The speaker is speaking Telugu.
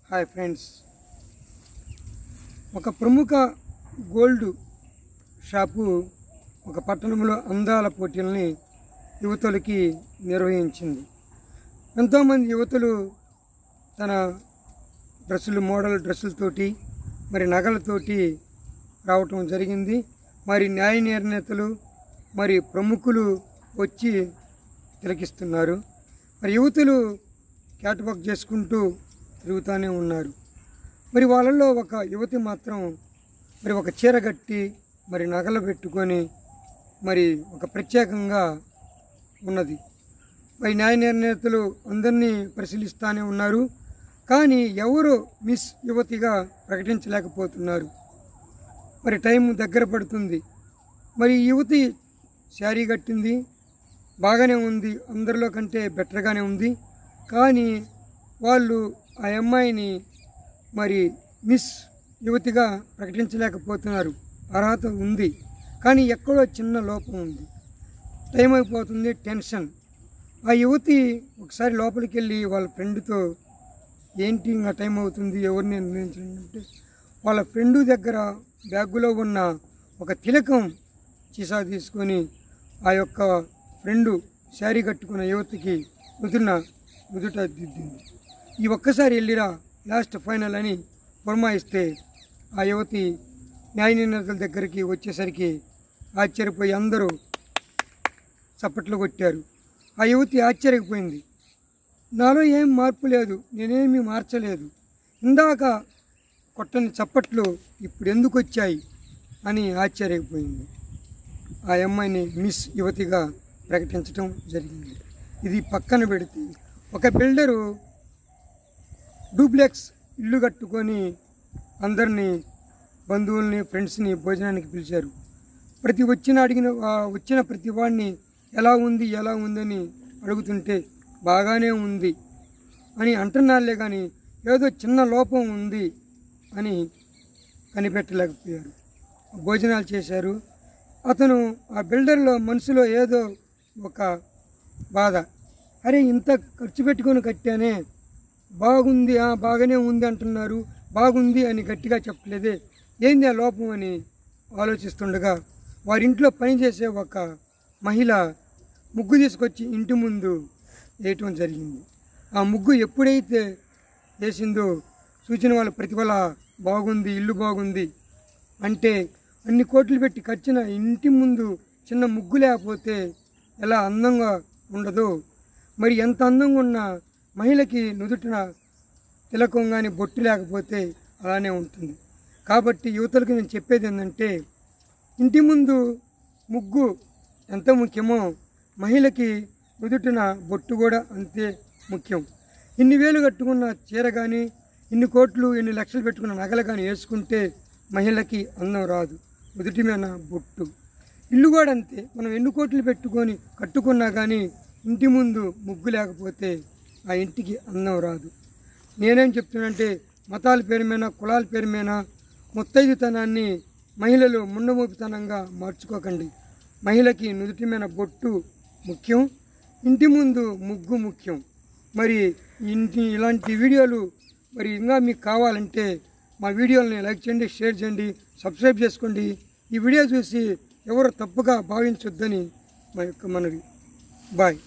హాయ్ ఫ్రెండ్స్, ఒక ప్రముఖ గోల్డ్ షాపు ఒక పట్టణంలో అందాల పోటీలని యువతులకి నిర్వహించింది. ఎంతోమంది యువతులు తన డ్రెస్సులు, మోడల్ డ్రెస్సులతోటి మరి నగలతోటి రావటం జరిగింది. మరి న్యాయ నిర్ణేతలు మరి ప్రముఖులు వచ్చి తిలకిస్తున్నారు. మరి యువతులు క్యాట్వాక్ చేసుకుంటూ తిరుగుతూనే ఉన్నారు. మరి వాళ్ళల్లో ఒక యువతి మాత్రం మరి ఒక చీర కట్టి మరి నగలు పెట్టుకొని మరి ఒక ప్రత్యేకంగా ఉన్నది. మరి న్యాయ నిర్ణేతలు అందరినీ పరిశీలిస్తూనే ఉన్నారు, కానీ ఎవరు మిస్ యువతిగా ప్రకటించలేకపోతున్నారు. మరి టైం దగ్గర పడుతుంది. మరి యువతి శారీ కట్టింది, బాగానే ఉంది, అందరిలో కంటే బెటర్గానే ఉంది. కానీ వాళ్ళు ఆ అమ్మాయిని మరి మిస్ యువతిగా ప్రకటించలేకపోతున్నారు. అర్హత ఉంది, కానీ ఎక్కడో చిన్న లోపం ఉంది. టైం అయిపోతుంది, టెన్షన్. ఆ యువతి ఒకసారి లోపలికి వెళ్ళి వాళ్ళ ఫ్రెండ్తో, ఏంటి ఇంకా టైం అవుతుంది, ఎవరిని నిర్ణయించాలంటే వాళ్ళ ఫ్రెండు దగ్గర బ్యాగులో ఉన్న ఒక తిలకం చీసా తీసుకొని ఆ యొక్క ఫ్రెండు శారీ కట్టుకున్న యువతికి నుదుట దిద్దింది. ఈ ఒక్కసారి వెళ్ళిరా, లాస్ట్ ఫైనల్ అని పురమాయిస్తే ఆ యువతి న్యాయ నిర్ణేతల దగ్గరికి వచ్చేసరికి ఆశ్చర్యపోయి అందరూ చప్పట్లు కొట్టారు. ఆ యువతి ఆశ్చర్యపోయింది. నాలో ఏం మార్పు లేదు, నేనేమీ మార్చలేదు, ఇందాక కొట్టని చప్పట్లు ఇప్పుడు ఎందుకు వచ్చాయి అని ఆశ్చర్యపోయింది. ఆ అమ్మాయిని మిస్ యువతిగా ప్రకటించడం జరిగింది. ఇది పక్కన పెడితే ఒక బిల్డరు డూప్లెక్స్ ఇల్లు కట్టుకొని అందరినీ, బంధువుల్ని, ఫ్రెండ్స్ని భోజనానికి పిలిచారు. వచ్చిన ప్రతి వాడిని ఎలా ఉందని అడుగుతుంటే బాగానే ఉంది అని అంటున్నారులే, కానీ ఏదో చిన్న లోపం ఉంది అని కనిపెట్టలేకపోయారు. భోజనాలు చేశారు. అతను ఆ బిల్డర్లో మనసులో ఏదో ఒక బాధ, అరే ఇంత ఖర్చు పెట్టుకొని కట్టానే, బాగుంది, బాగానే ఉంది అంటున్నారు, బాగుంది అని గట్టిగా చెప్పలేదే, ఏంది ఆ లోపం అని ఆలోచిస్తుండగా వారింట్లో పనిచేసే ఒక మహిళ ముగ్గు తీసుకొచ్చి ఇంటి ముందు వేయటం జరిగింది. ఆ ముగ్గు ఎప్పుడైతే వేసిందో సూచన వాళ్ళ ప్రతిఫల బాగుంది, ఇల్లు బాగుంది అంటే అన్ని కోట్లు పెట్టి కట్టిన ఇంటి ముందు చిన్న ముగ్గు లేకపోతే ఎలా అందంగా ఉండదో, మరి ఎంత అందంగా ఉన్న మహిళకి నుదుటిన తిలకం కానీ బొట్టు లేకపోతే అలానే ఉంటుంది. కాబట్టి యువతలకు నేను చెప్పేది ఏంటంటే, ఇంటి ముందు ముగ్గు ఎంత ముఖ్యమో మహిళకి నుదుటిన బొట్టు కూడా అంతే ముఖ్యం. ఇన్ని వేలు కట్టుకున్న చీర కానీ, ఇన్ని కోట్లు, ఇన్ని లక్షలు పెట్టుకున్న నగలు కానీ వేసుకుంటే మహిళకి అందం రాదు, నుదుటి మీద బొట్టు. ఇల్లు కూడా అంతే, మనం ఎన్ని కోట్లు పెట్టుకొని కట్టుకున్నా కానీ ఇంటి ముందు ముగ్గు లేకపోతే ఆ ఇంటికి అందం రాదు. నేనేం చెప్తున్నానంటే, మతాల పేరు మీద, కులాల పేరు మీద ముత్తైదుతనాన్ని మహిళలు ముండమోపితనంగా మార్చుకోకండి. మహిళకి నుదుటి మీద బొట్టు ముఖ్యం, ఇంటి ముందు ముగ్గు ముఖ్యం. మరి ఇలాంటి వీడియోలు మరి ఇంకా మీకు కావాలంటే మా వీడియోలని లైక్ చేయండి, షేర్ చేయండి, సబ్స్క్రైబ్ చేసుకోండి. ఈ వీడియో చూసి ఎవరు తప్పుగా భావించొద్దని మా యొక్క మనవి. బాయ్.